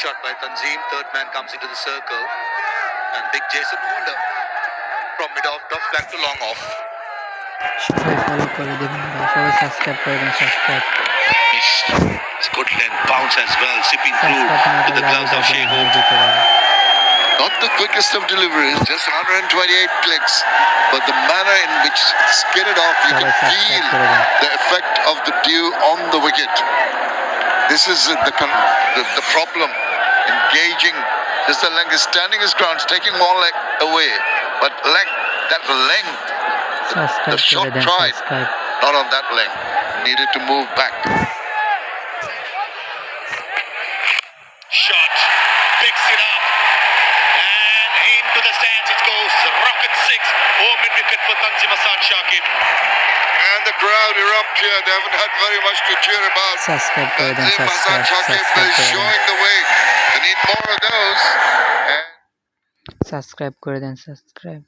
shot by Tanzim. Third man comes into the circle. And big Jason Wonder from mid-off, drop back to long off. সবাই follow করে দেবেন ভাই, সবাই subscribe করে দেন, subscribe. It's good length bounce as well, zipping through to the gloves of Shehu. Not the quickest of deliveries, just 128 clicks, but the manner in which it skidded off, you can feel the effect of the dew on the wicket. This is the problem. Engaging, just the length is standing his ground, taking one leg away, but that length, the shot tried, not on that length, needed to move back. Shot, picks it up, and into the stands it goes. Rocket 6, 4 mid-wicket for Tanzim Hasan Shakib. And the crowd erupt here. They haven't had very much to cheer about. Tanzim Hasan Shakib is showing the way. They need more of those. Subscribe করে দেন, subscribe.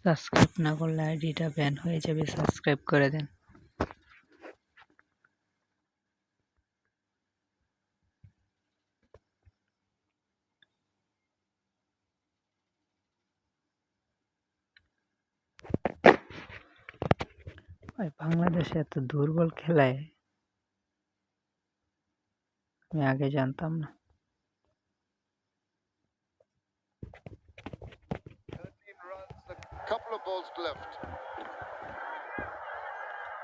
Subscribe না করলে আইডিটা ban হয়ে যাবে, subscribe করে দেন। ভাই বাংলাদেশে এত দুর্বল খেলায় আমি আগে জানতাম না।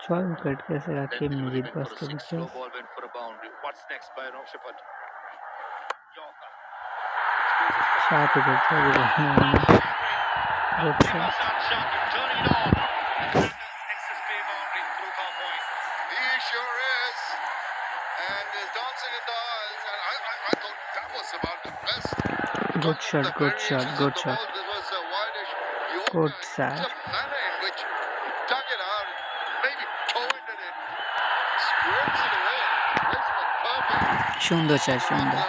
6 উইকেট গেছে রাকিব মিজিদ বাসকে দিচ্ছে। সাত wicket Good shot, good shot, good shot. Good shot. সুন্দর চাই, সুন্দর।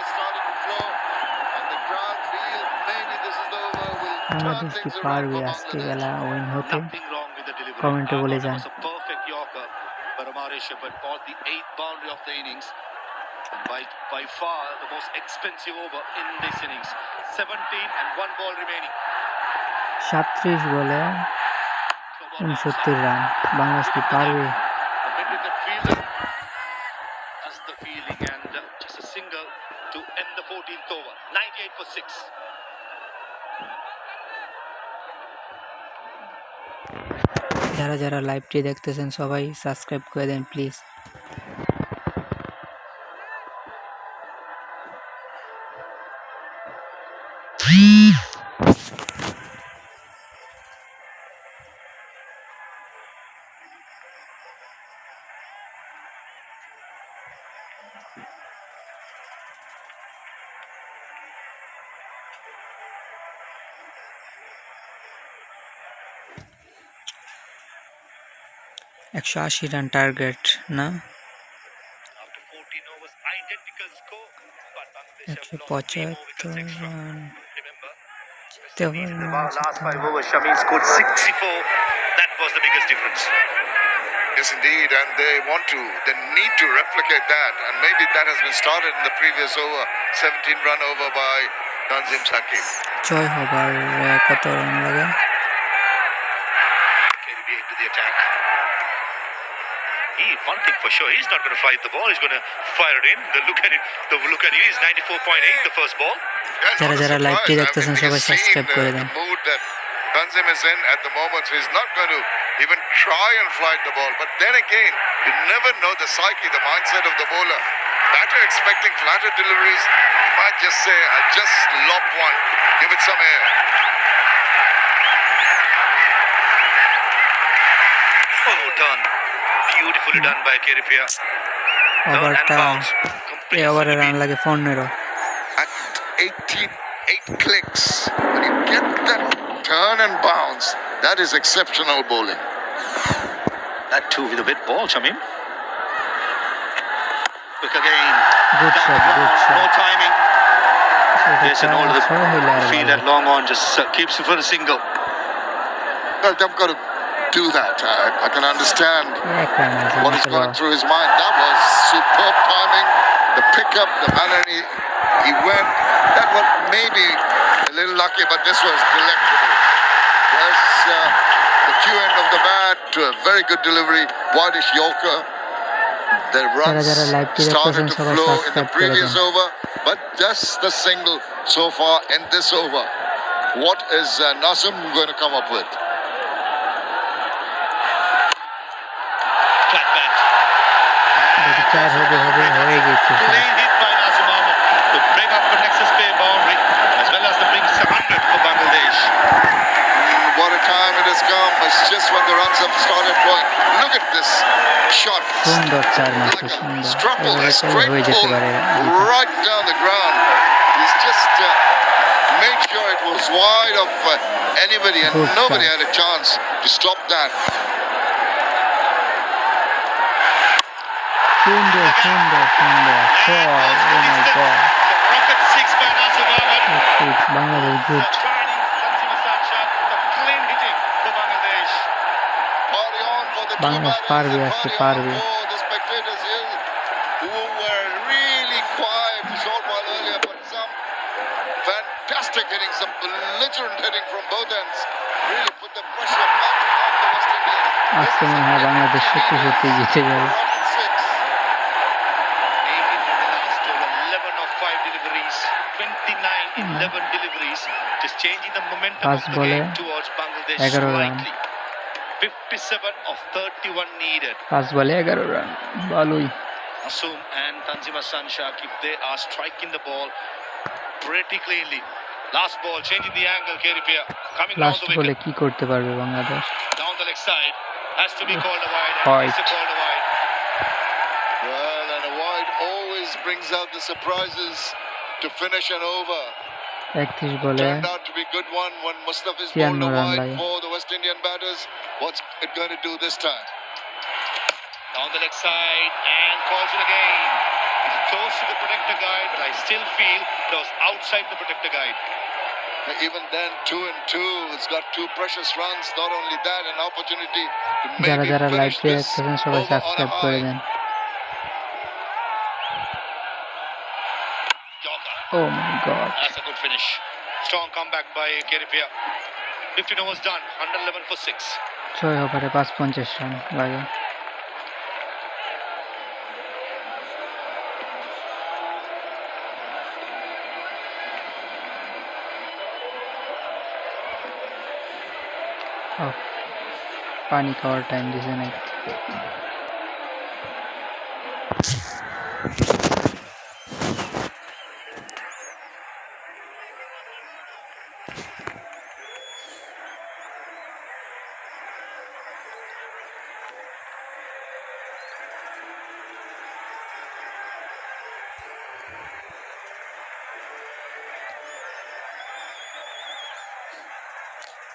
বাংলাদেশ কি পারবে আজকে খেলা উইন হতে? কমেন্টে বলে যান। By far the most expensive over in this innings. 17 and 1 ball remaining. 37 বলে 69 রান। বাংলাদেশ কি পারবে? That's the feeling, and just a single to end the 14th over. 98 for 6. যারা যারা লাইভটি দেখতেছেন সবাই সাবস্ক্রাইব করে দেন প্লিজ। 180 রান টার্গেট না? 175 রান জিততে হবে না। Last 5 overs, Shami scored 64. That was the biggest difference. Yes, indeed, and they need to replicate that, and maybe that has been started in the previous over. 17 run over by Tanzim Shakib. জয় হবার কত run লাগে? KDB into the attack. One thing for sure, he's not going to fight the ball. He's going to fire it in. The look at it. He's 94.8 the first ball. যারা যারা লাইভটি দেখতেছেন সবাই subscribe করে দেন। Tanzim is in at the moment, so he's not going to even try and flight the ball. But then again, you never know the psyche, the mindset of the bowler. Batter expecting flatter deliveries, he might just say, I'll just lob one, give it some air. Oh, done. Beautifully done by Keripia. ওভারটা এই ওভারে run লাগে 15। At 8 clicks, when you get that turn and bounce. That is exceptional bowling. That too with a bit ball, Shamim. Quick again. Good Down shot, the good ground, no shot. timing. There's an over the hilarious. feel that long on just keeps it for a single. Well, they've got to do that. I can understand what is going through his mind. That was superb timing. The pickup, the manner he went. That one maybe a little lucky, but this was delectable. Yes, the Q end of the bat to a very good delivery. Whitish Yorker. The runs started to flow in the previous over, but just the single so far in this over. What is Nasim going to come up with? Flat bat. Clean hit by Nasim Ahmed to bring up the Nexus Bay boundary as well as the big 100 for Bangladesh. What a time it has come. It's just when the runs have started flowing. Look at this shot. Struggle, a straight pull right down the ground. He's just made sure it was wide of anybody, and nobody had a chance to stop that. Sunder. Oh my God. Rocket 6 by Nasim Ahmed. It's Bangladesh good. Clean hitting for Bangladesh. Party on for the Bangladesh party aske party. for the spectators here who were really quiet a short while earlier, but some fantastic hitting, some belligerent hitting from both ends. Really put the pressure back on the West Indians. আজকে মনে হয় বাংলাদেশ সত্যি জিতে যাবে। পাঁচ বলে 11 run. 57 of 31 needed. 5 বলে 11 run, ভালোই। Asum and Tanzima Sanshakib, they are striking the ball pretty cleanly. Last ball, changing the angle, Keripia coming down last the বলে wicket. কি করতে পারবে Bangladesh? Down the leg side, has to be called a wide. Right. It's a called a wide. Well, and a wide always brings out the surprises to finish an over. 31 বলে Turned out to be a good one when Mustafiz 96 bowled a run wide লাগে। for the West Indian batters. What's it going to do this time? Down the leg side and calls it again. It's close to the protector guide, but I still feel that was outside the protector guide. Even then, 2 and 2. It's got 2 precious runs. Not only that, an opportunity to যারা maybe যারা live finish দিয়ে this দেখতেছেন সবাই over on a subscribe করে high. দেন। Yorker. Oh my God. That's a good finish. Strong comeback by Keripia. 15 overs done. 111 for 6. 6 ওভারে 550 run লাগে। পানি খাওয়ার টাইম দিছে না।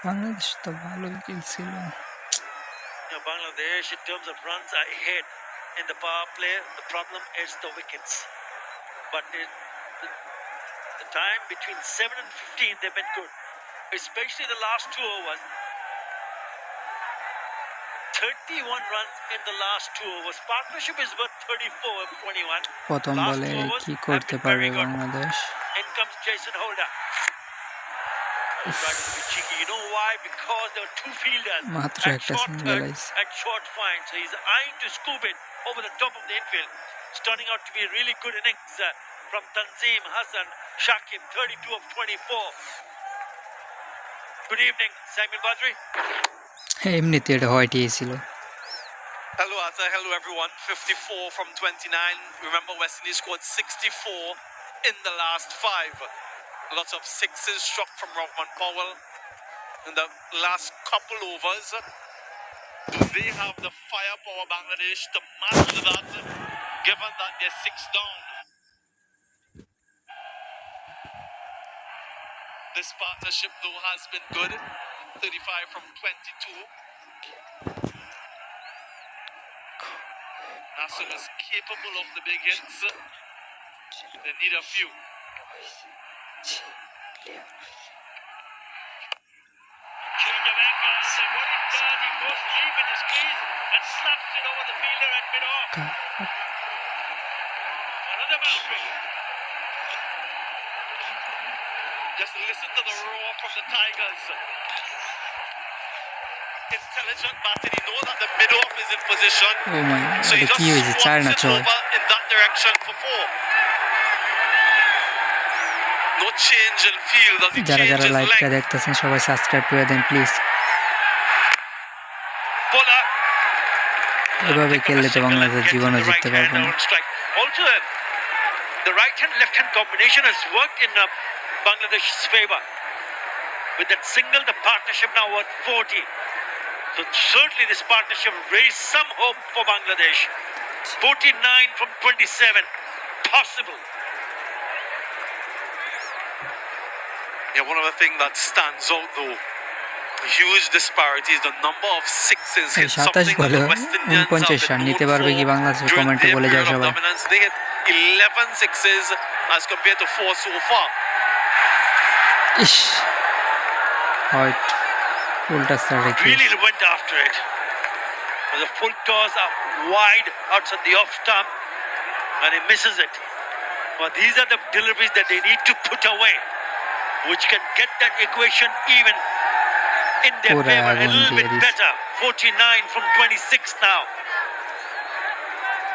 বাংলাদেশ তো ভালোই খেলছিল। Bangladesh, in terms of runs, are ahead in the power play. The problem is the wickets. But the time between 7 and 15, they've been good. Especially the last 2 overs. 31 runs in the last 2 overs. Partnership is worth 34 of 21. প্রথম বলে কি করতে পারবে Bangladesh? In comes Jason Holder. Trying to be cheeky. You know why? Because there were 2 fielders মাত্র at একটা short single third আইছে। and short fine. So he's eyeing to scoop it over the top of the infield. It's turning out to be a really good innings from Tanzim Hassan Shakib, 32 of 24. Good evening, Samuel Badri. এমনিতে এটা হোয়াইটই ছিল। Hello Atta, hello everyone. 54 from 29. Remember West Indies scored 64 in the last 5. Lots of sixes struck from Rahman Powell in the last couple overs. Do they have the firepower, Bangladesh, to match that, given that they're 6 down? This partnership, though, has been good. 35 from 22. Nasser is capable of the big hits. They need a few. Change of angles, and what it does, he goes deep in his crease and slaps it over the fielder and mid off. Another boundary. Just listen to the roar from the Tigers. Intelligent batting. He knows that the mid-off is in position. O my So he এটা কি just হয়েছে, 4 swats না it 6? over in that direction for 4. No change in field as he যারা যারা changes লাইভটা length. দেখতেছেন সবাই subscribe করে দেন প্লিজ। Bowler. এভাবে খেললে তো বাংলাদেশ জীবনে জিততে পারবে না। Also, the right hand left hand combination has worked in Bangladesh's favor. With that single, the partnership now at 40. So certainly this partnership raised some hope for Bangladesh. 49 from 27. Possible. Yeah, one of the things that stands out though, huge disparity is the number of sixes এই hit, 27 something that বলে the West Indians 49 have run been নিতে known পারবে কি for বাংলাদেশের during কমেন্টে their বলে যাও period of সবাই। dominance. They hit 11 sixes as compared to 4 so far. Is white ফুলটা start Really went after it. The full toss up wide outside the off stump and he misses it. But these are the deliveries that they need to put away, which can get that equation even in their Pura favor a agun little bit diye dis. better. 49 from 26 now.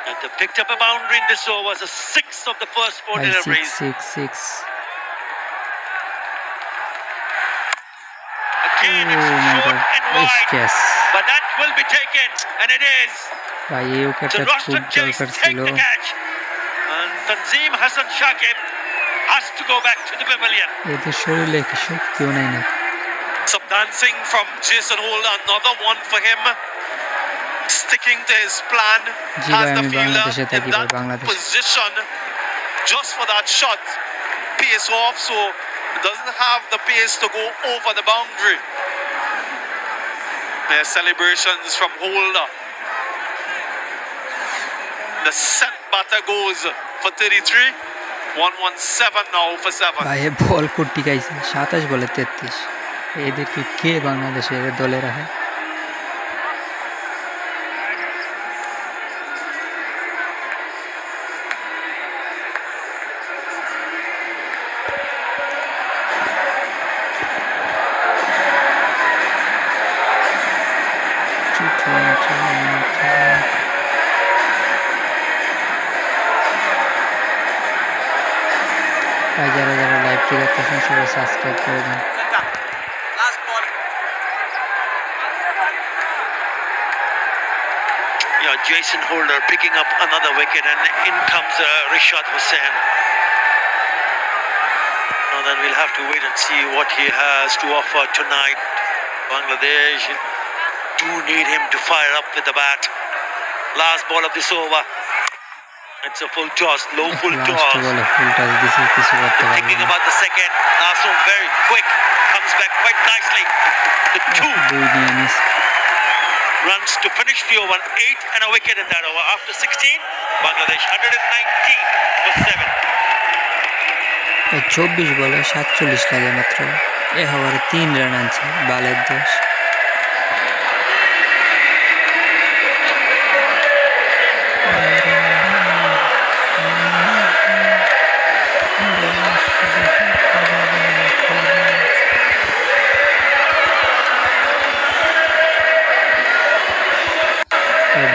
And they picked up a boundary in this over, a sixth of the first 4 6 deliveries. 6 6 Again, Oh it's my short God. and wide, Yes. but that will be taken, and it is. ভাই এই So উইকেটটা খুব Roshan Chase দরকার take ছিল। the catch, and Tanzim Hassan Shakib has to go back to the pavilion. এদের শরীরে কি শক্তিও নাই না। Some dancing from Jason Holder, another one for him. Sticking to his plan, G has ভাই the আমি fielder বাংলাদেশে in থাকি ভাই, that Bangladesh. position just for that shot. Pace off, so it doesn't have the pace to go over the boundary. There's celebrations from Holder. The set batter goes for 33. 117 now for 7. ভাই এ বল কোটি গাইছে 27 বলে 33। এদেরকে কে বাংলাদেশের দলে রাখে? ভাই যারা যারা লাইভটি দেখতেছেন সবাই সাবস্ক্রাইব করে দেন। Yeah, Jason Holder picking up another wicket, and in comes Rishad Hussain. Now then we'll have to wait and see what he has to offer tonight. Bangladesh do need him to fire up with the bat. Last ball of this over. It's a full toss, low full last toss. বলে ফুল touch দিছে, কিছু করতে পারবে Thinking না। about the second. Nasu very quick. Comes back quite nicely. The two দুই নিয়ে নিস। runs to finish the over. 8 and a wicket in that over. After 16, Bangladesh 119 for 7. 24 বলে 47 লাগে মাত্র। এ ওভারে 3 রান আনছে বালের দেশ।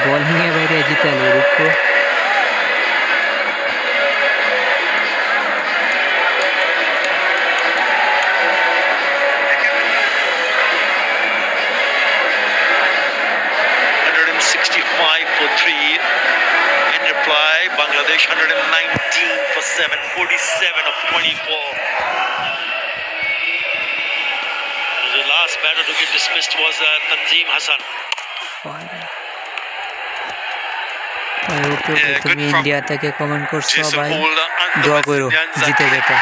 बॉलिंग है भाई अजीत अली को For 3 in reply. Bangladesh 119 for 7, 47 of 24. The last batter to get dismissed was Tanzim Hassan. তুমি ইন্ডিয়া থেকে কমেন্ট করছো ভাই, দোয়া করো জিতে যেতে।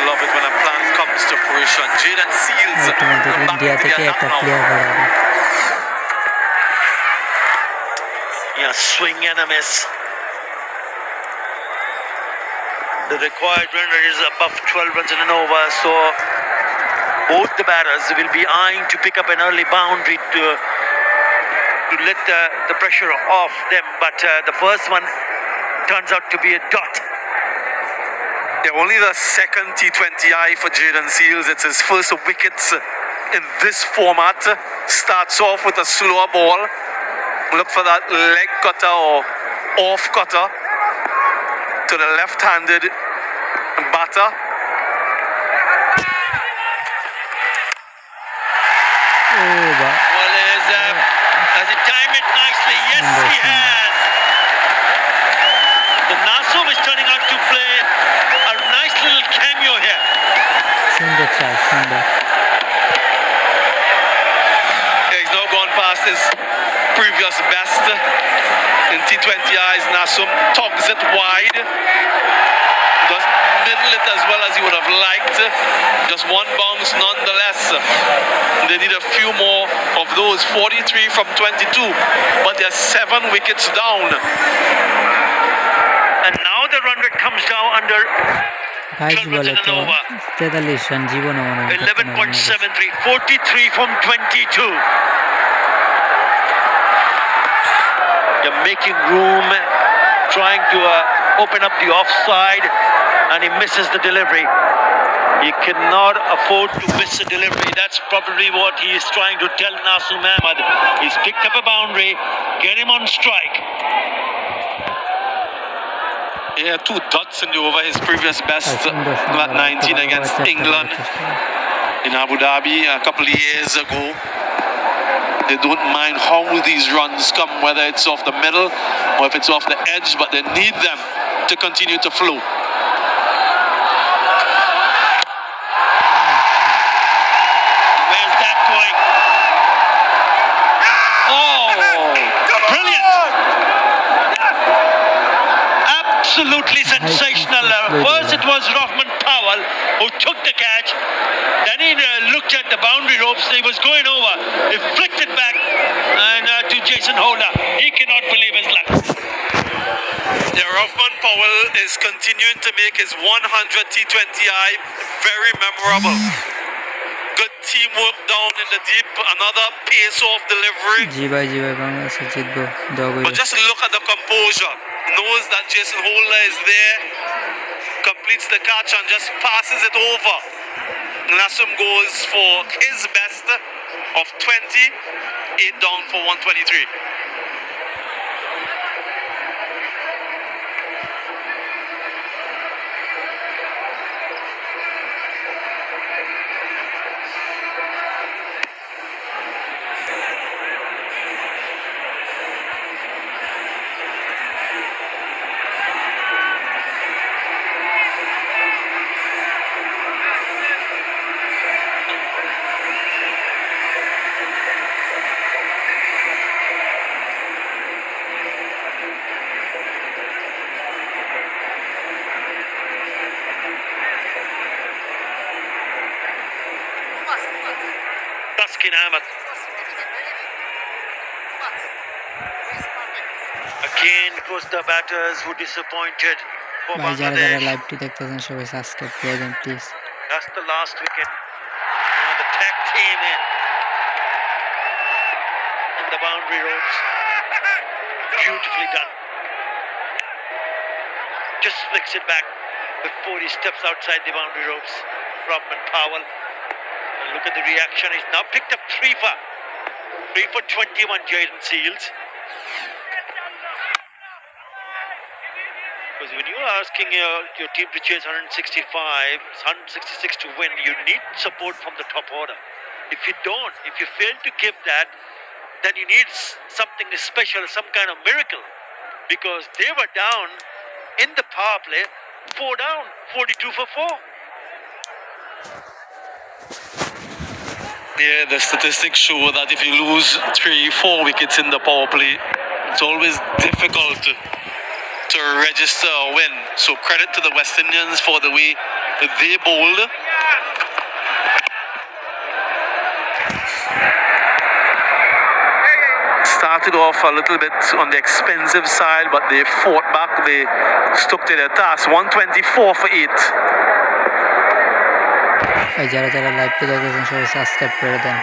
love it when a plan comes to fruition. Jaden Seals আর তোমাদের back ইন্ডিয়া into the থেকে attack একটা now. প্লেয়ার বাড়াবে। Yeah, swing and a miss. The required run rate is above 12 runs in an over, so both the batters will be eyeing to pick up an early boundary to let the pressure off them. But the first one turns out to be a dot. Yeah, only the second T20I for Jaden Seals. It's his first wickets in this format. Starts off with a slower ball. Look for that leg cutter or off cutter to the left-handed batter. ও বা Well, has he timed it nicely? Yes, he has. The Nasum is turning out to play a nice little cameo here. সুন্দর চার, সুন্দর। Yeah, he's now gone past his previous best in T20Is. Nasum tugs it wide. Doesn't middle it as well as he would have liked. Just one bounce nonetheless. They need a few more of those. 43 from 22, but they're 7 wickets down. And now the run rate comes down under 22 বলে তো 43 run জীবনে মনে হয় করতে পারবে না। 11.73, 43 from 22. They're making room, trying to open up the offside, and he misses the delivery. He cannot afford to miss a delivery. That's probably what he is trying to tell Nasum Ahmed. He's picked up a boundary, get him on strike. Yeah, 2 dots in the over his previous best, that 19 against England in Abu Dhabi a couple of years ago. They don't mind how these runs come, whether it's off the middle or if it's off the edge, but they need them to continue to flow. Where's that going? Oh, brilliant! Absolutely sensational. First it was Rahman Powell who took the catch. Then he looked at the boundary ropes. He was going over. He flicked it back and to Jason Holder. He cannot believe his luck. Yeah, Rahman Powell is continuing to make his 100 T20I very memorable. Good teamwork down in the deep. Another pace-off delivery. জি ভাই বাংলাদেশে জিতবো, দোয়া করি। But just look at the composure. Knows that Jason Holder is there. Completes the catch and just passes it over. Nasum goes for his best of 20. 8 down for 123. Taskin Ahmed. Again, it was the batters who disappointed for ভাই যারা Bangladesh. লাইভটি দেখতেছেন সবাই subscribe করে দেন please. That's the last wicket. The tag team in the boundary ropes. Beautifully done. Just flicks it back before he steps outside the boundary ropes. Rahman Powell. And look at the reaction. He's now picked up 3 for 21, Jaden Seals. Because when you're asking your team to chase 165, 166 to win, you need support from the top order. If you don't, if you fail to give that, then you need something special, some kind of miracle. Because they were down in the power play, 4 down, 42 for 4. Yeah, the statistics show that if you lose 3-4 wickets in the power play, it's always difficult to register a win. So credit to the West Indians for the way they bowled. Started off a little bit on the expensive side, but they fought back. They stuck to their task. 124 for 8. ভাই যারা যারা লাইভটি দেখতেছেন সবাই subscribe করে দেন।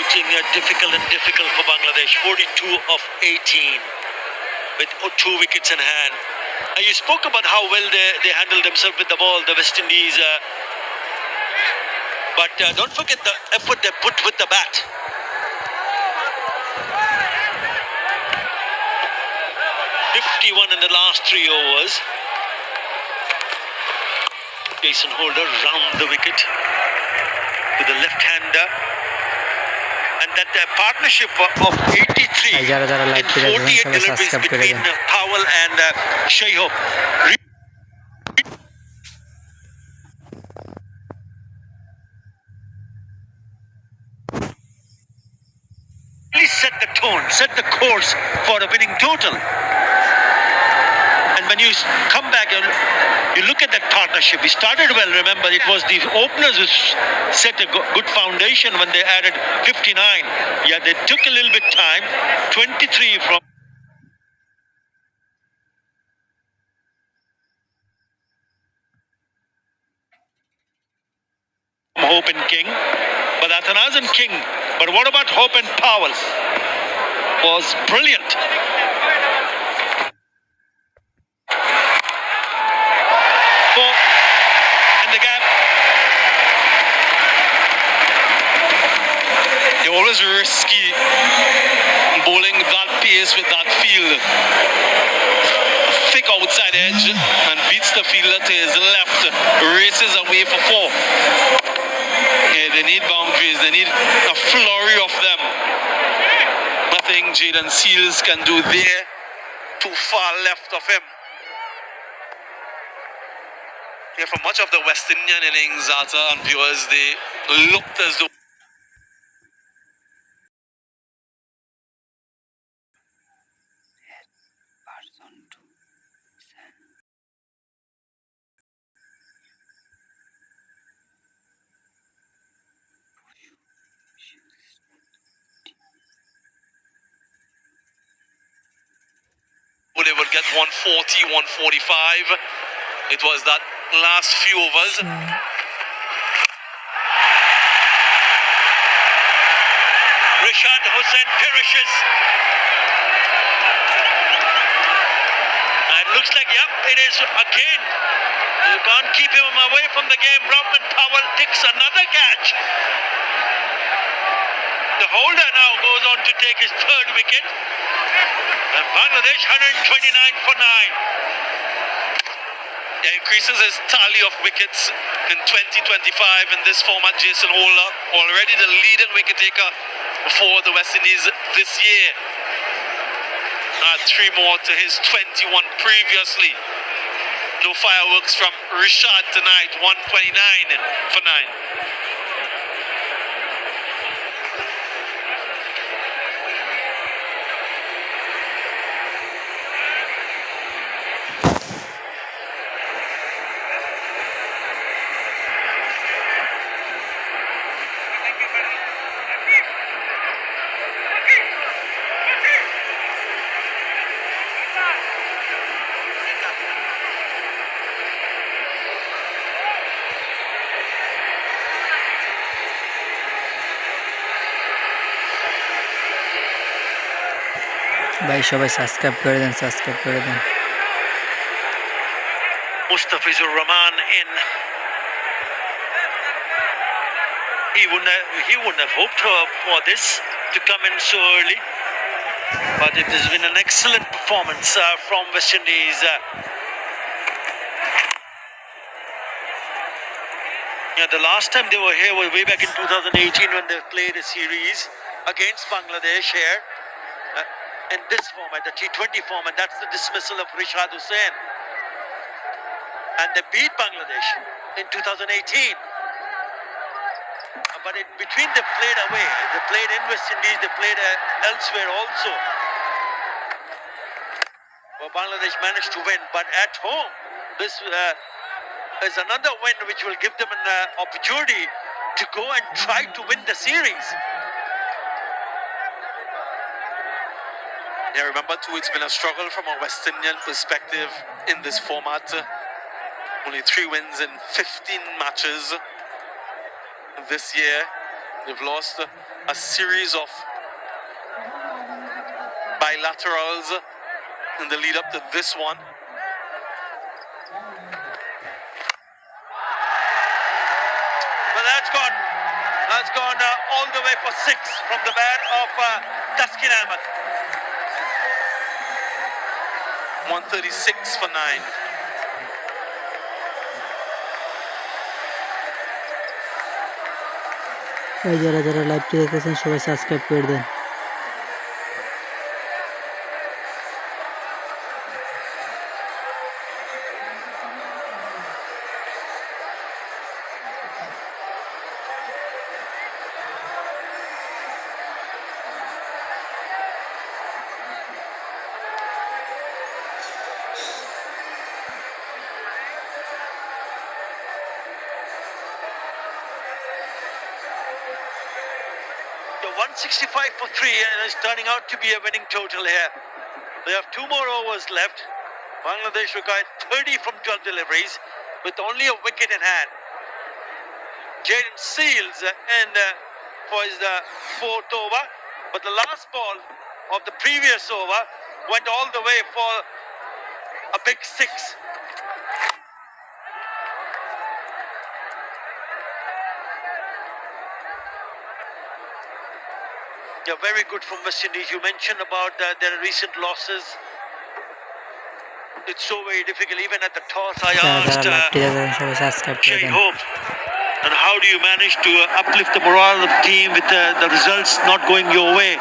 Looking difficult for Bangladesh. 42 of 18 with 2 wickets in hand. You spoke about how well they handled themselves with the ball, the West Indies. But don't forget the effort they put with the bat. .51 in the last 3 overs. Jason Holder round the wicket with the left-hander. And that partnership of 83 ভাই যারা যারা in লাইভটি দেখতেছেন 48 সবাই deliveries subscribe করে between দেন। Powell and Shahab. Really set the tone, set the course for a winning total. And when you come back and you look at that partnership, we started well, remember, it was the openers who set a good foundation when they added 59. Yeah, they took a little bit time, 23 from Hope and King, but Athanaz and King. But what about Hope and Powell? Was brilliant. Four in the gap. They're always risky bowling that pace with that field. Thick outside edge and beats the fielder to his left. Races away for 4. Yeah, they need boundaries. They need a flurry of them. Nothing Jaden Seals can do there. Too far left of him. Yeah, for much of the West Indian innings, Zata and viewers, they looked as though they would get 140, 145. It was that last few overs. Rishad Hussain perishes. And looks like, yep, it is again. You can't keep him away from the game. Rahman Powell takes another catch. The holder now goes on to take his 3rd wicket. And Bangladesh 129 for 9. Increases his tally of wickets in 2025 in this format. Jason Holder, already the leading wicket taker for the West Indies this year. 3 more to his 21 previously. No fireworks from Rishad tonight. 129 for 9. ভাই সবাই subscribe করে দেন, subscribe করে দেন। Mustafizur Rahman in. He wouldn't have hoped for this to come in so early, but it has been an excellent performance from West Indies. The last time they were here was way back in 2018 when they played a series against Bangladesh here in this format, the T20 format. That's the dismissal of Rishad Hussain. And they beat Bangladesh in 2018. But in between they played away. They played in West Indies, they played elsewhere also. Well, Bangladesh managed to win, but at home, this is another win which will give them an opportunity to go and try to win the series. Yeah, remember too, it's been a struggle from a West Indian perspective in this format. Only 3 wins in 15 matches this year. They've lost a series of bilaterals in the lead up to this one. Well, that's gone all the way for 6 from the bat of Taskin Ahmed. 136 for 9. ভাই যারা যারা লাইভটি দেখতেছেন সবাই subscribe করে দেন। The 165 for 3 is turning out to be a winning total here. They have 2 more overs left. Bangladesh required 30 from 12 deliveries with only a wicket in hand. Jaden Seals in for his 4th over, but the last ball of the previous over went all the way for a big 6. Yeah, very good from West Indies. You mentioned about their recent losses. It's so very difficult. Even at the toss, I যারা asked যারা লাইভটি দেখতেছেন সবাই subscribe করে Shay then. Hope. And how do you manage to uplift the morale of the team with the results not going your way?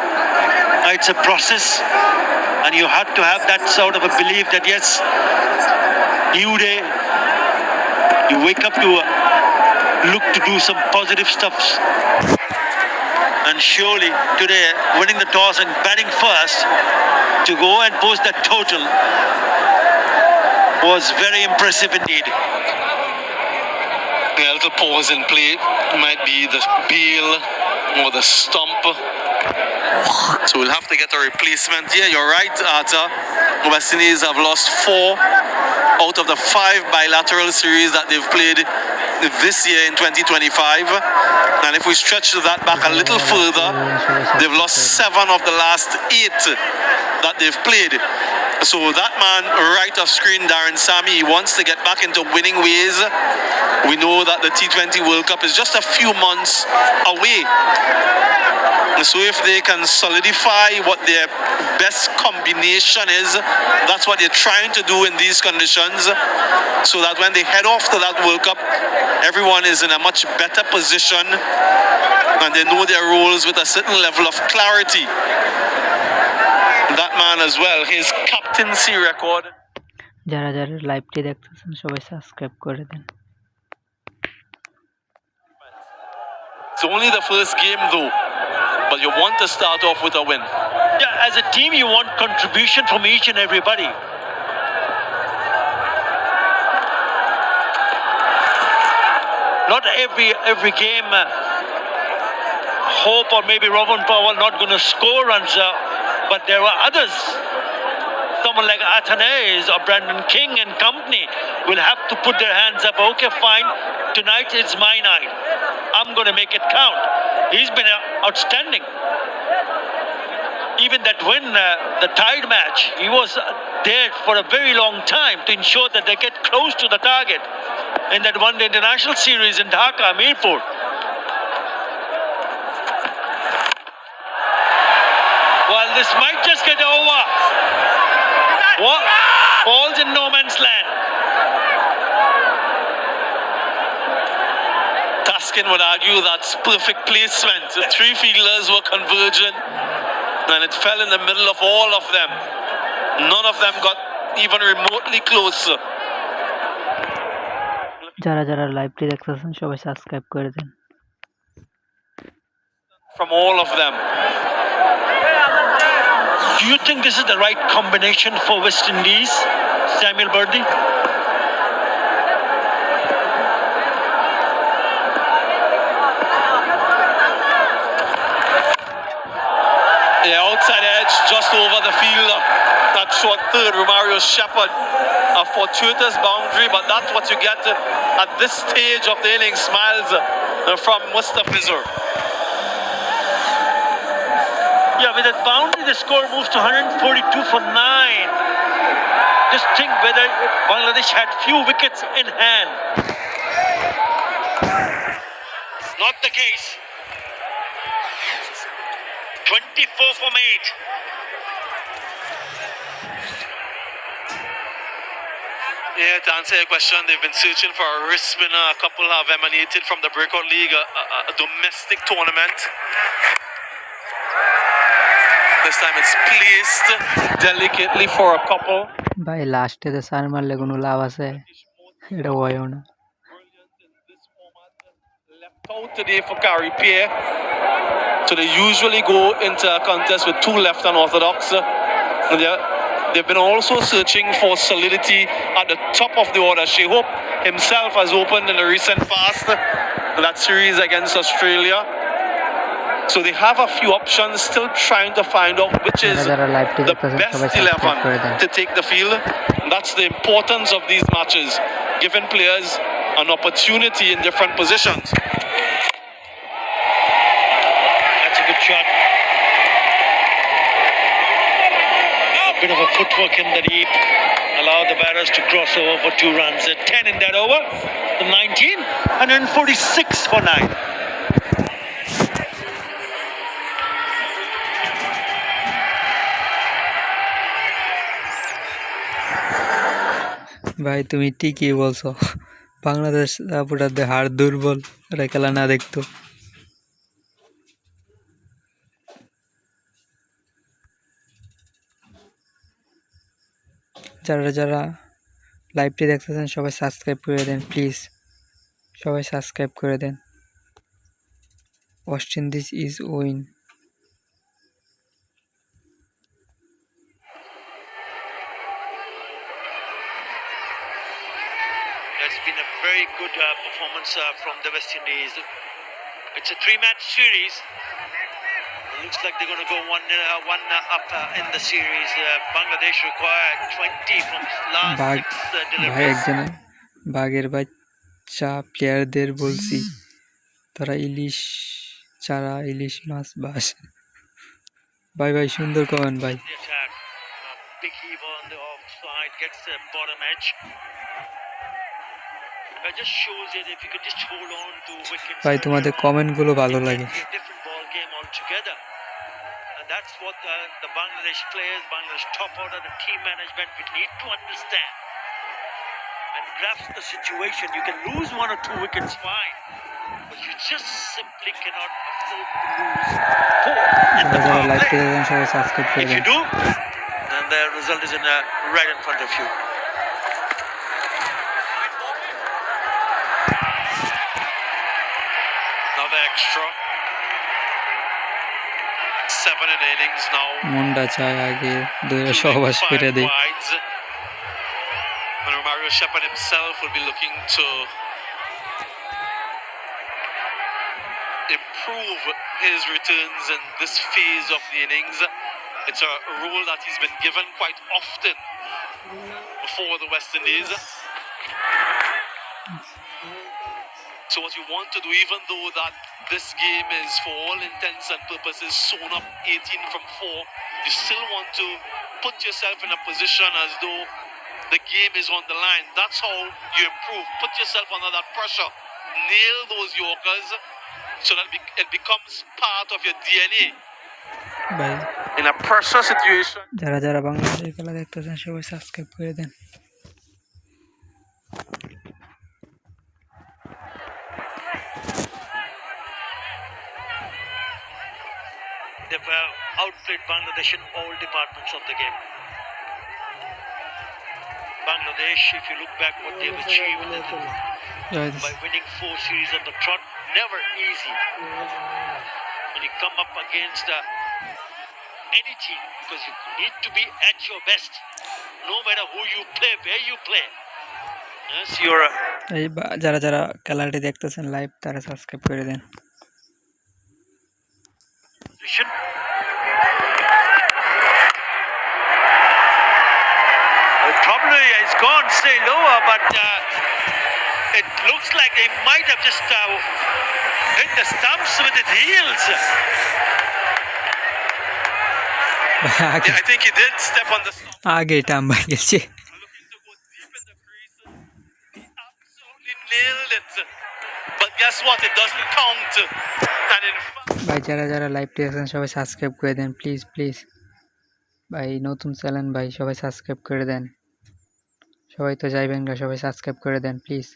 It's a process, and you have to have that sort of a belief that yes, new day, you wake up to look to do some positive stuff. And surely today, winning the toss and batting first to go and post that total was very impressive indeed. A little pause in play. Might be the bail or the stump. So we'll have to get a replacement. Yeah, you're right, Arta. West Indies have lost 4 out of the 5 bilateral series that they've played this year in 2025. And if we stretch that back a little further, they've lost 7 of the last 8 that they've played. So that man right off screen, Darren Sammy, he wants to get back into winning ways. We know that the T20 World Cup is just a few months away. So if they can solidify what their best combination is, that's what they're trying to do in these conditions, so that when they head off to that World Cup, everyone is in a much better position and they know their roles with a certain level of clarity. That man as well, his captaincy record. যারা যারা লাইভটি দেখতেছেন সবাই subscribe করে দেন। It's only the first game though, but you want to start off with a win. Yeah, as a team, you want contribution from each and everybody. Not every game, Hope or maybe Robin Powell not going to score runs, but there are others. Someone like Athanase or Brandon King and company will have to put their hands up. Okay, fine. Tonight it's my night. I'm going to make it count. He's been outstanding. even that win, the tied match, he was there for a very long time to ensure that they get close to the target in that one-day international series in Dhaka, Mirpur. Well, this might just get over. What? Falls in no man's land. Taskin would argue that's perfect placement. The three fielders were convergent and it fell in the middle of all of them. None of them got even remotely close. যারা যারা লাইভটি দেখতেছেন সবাই subscribe করে দেন। From all of them. Do you think this is the right combination for West Indies, Samuel Birdie? Yeah, outside edge, just over the field. That short third, Romario Shepherd. A fortuitous boundary, but that's what you get at this stage of the innings. Smiles from Mustafizur. Yeah, with that boundary, the score moves to 142 for 9. Just think whether Bangladesh had few wickets in hand. Not the case. 24 from 8. Yeah, to answer your question, they've been searching for a wrist spinner. A couple have emanated from the Breakout League, a domestic tournament. This time it's placed delicately for a couple. ভাই লাস্টে তো সার মারলে কোনো লাভ আছে? এটা হয়ও না। Left out today for Gary Pierre. So they usually go into a contest with two left unorthodox. They've been also searching for solidity at the top of the order. Shehope himself has opened in the recent past that series against Australia. So they have a few options, still trying to find out which is the best 11 to take the field. That's the importance of these matches, giving players an opportunity in different positions. That's a good shot. A bit of a footwork in the deep. Allowed the batters to cross over for 2 runs. 10 in that over. The 19, 146 for 9. ভাই তুমি ঠিকই বলছো, বাংলাদেশ সাপোর্টারদের হাড় দুর্বল, ওরা খেলা না দেখতো। যারা যারা লাইভটি দেখতেছেন সবাই সাবস্ক্রাইব করে দেন প্লিজ, সবাই সাবস্ক্রাইব করে দেন। West Indies is win. It's been a very good performance from the West Indies. It's a 3-match series. It looks like they're going to go one up in the series. Bangladesh required 20 from last 6 ভাই deliveries. একজনে বাঘের বাচ্চা প্লেয়ারদের বলছি তারা ইলিশ চারা ইলিশ মাছ বাস। ভাই ভাই সুন্দর কমেন্ট ভাই। The attack. Big heave on the offside, gets the bottom edge. It just shows that if you could just hold on to wickets. ভাই তোমাদের কমেন্টগুলো ভালো it লাগে। can be a different ball game altogether. And that's what the Bangladesh players, Bangladesh top order, the team management, we need to understand and grasp the situation. You can lose 1 or 2 wickets, fine, but you just simply cannot afford to lose 4 in the যারা power live play. দেখেন সবাই subscribe করে If then. you do, then the result is right in front of you. Another extra. 7 in innings now. মনটা চায় আগে দুইটা সহবাস করে দেই। Wides. And Romario Shepherd himself will be looking to improve his returns in this phase of the innings. It's a role that he's been given quite often before the West Indies. So what you want to do, even though that this game is for all intents and purposes sewn up 18 from 4, you still want to put yourself in a position as though the game is on the line. That's how you improve. Put yourself under that pressure. Nail those Yorkers so that it becomes part of your DNA. ভাই In a pressure situation, যারা যারা বাংলাদেশের খেলা দেখতেছেন সবাই subscribe করে দেন। They've outplayed Bangladesh in all departments of the game. Bangladesh, if you look back what they've achieved by winning 4 series on the trot, never easy. When you come up against any team, because you need to be at your best, no matter who you play, where you play. Yes, you're এই যারা যারা খেলাটি দেখতেছেন live তারা subscribe করে দেন। position. Probably has gone stay lower, but it looks like they might have just hit the stumps with its heels. আগে I think he did step on the stump. আগে টাম্বাই গেছে। Looking to go deep in the crease. He absolutely nailed it. But guess what? It doesn't count. And in fact, ভাই যারা যারা লাইভটি দেখছেন সবাই subscribe করে দেন প্লিজ প্লিজ। ভাই নতুন চ্যানেল ভাই সবাই সাবস্ক্রাইব করে দেন। সবাই তো যাইবেন না, সবাই সাবস্ক্রাইব করে দেন প্লিজ।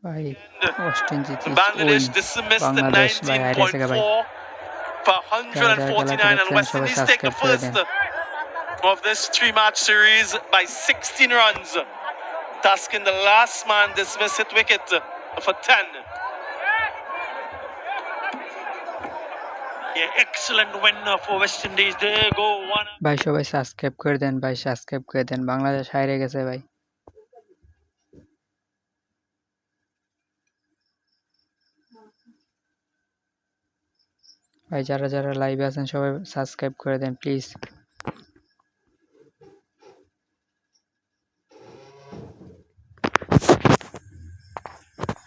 ভাই অস্টিন জিতিস win Bangladesh dismissed the Bangladesh ভাই হারিয়ে গেছে ভাই। 19.4 for 149, and West Indies take the first of this 3-match series by 16 runs. Tasking the last man dismiss hit wicket for 10. Yeah, excellent win for West Indies. There go one. ভাই সবাই subscribe করে দেন, ভাই subscribe করে দেন। বাংলাদেশ হারিয়ে গেছে ভাই। ভাই যারা যারা লাইভে আছেন সবাই সাবস্ক্রাইব করে দেন প্লিজ।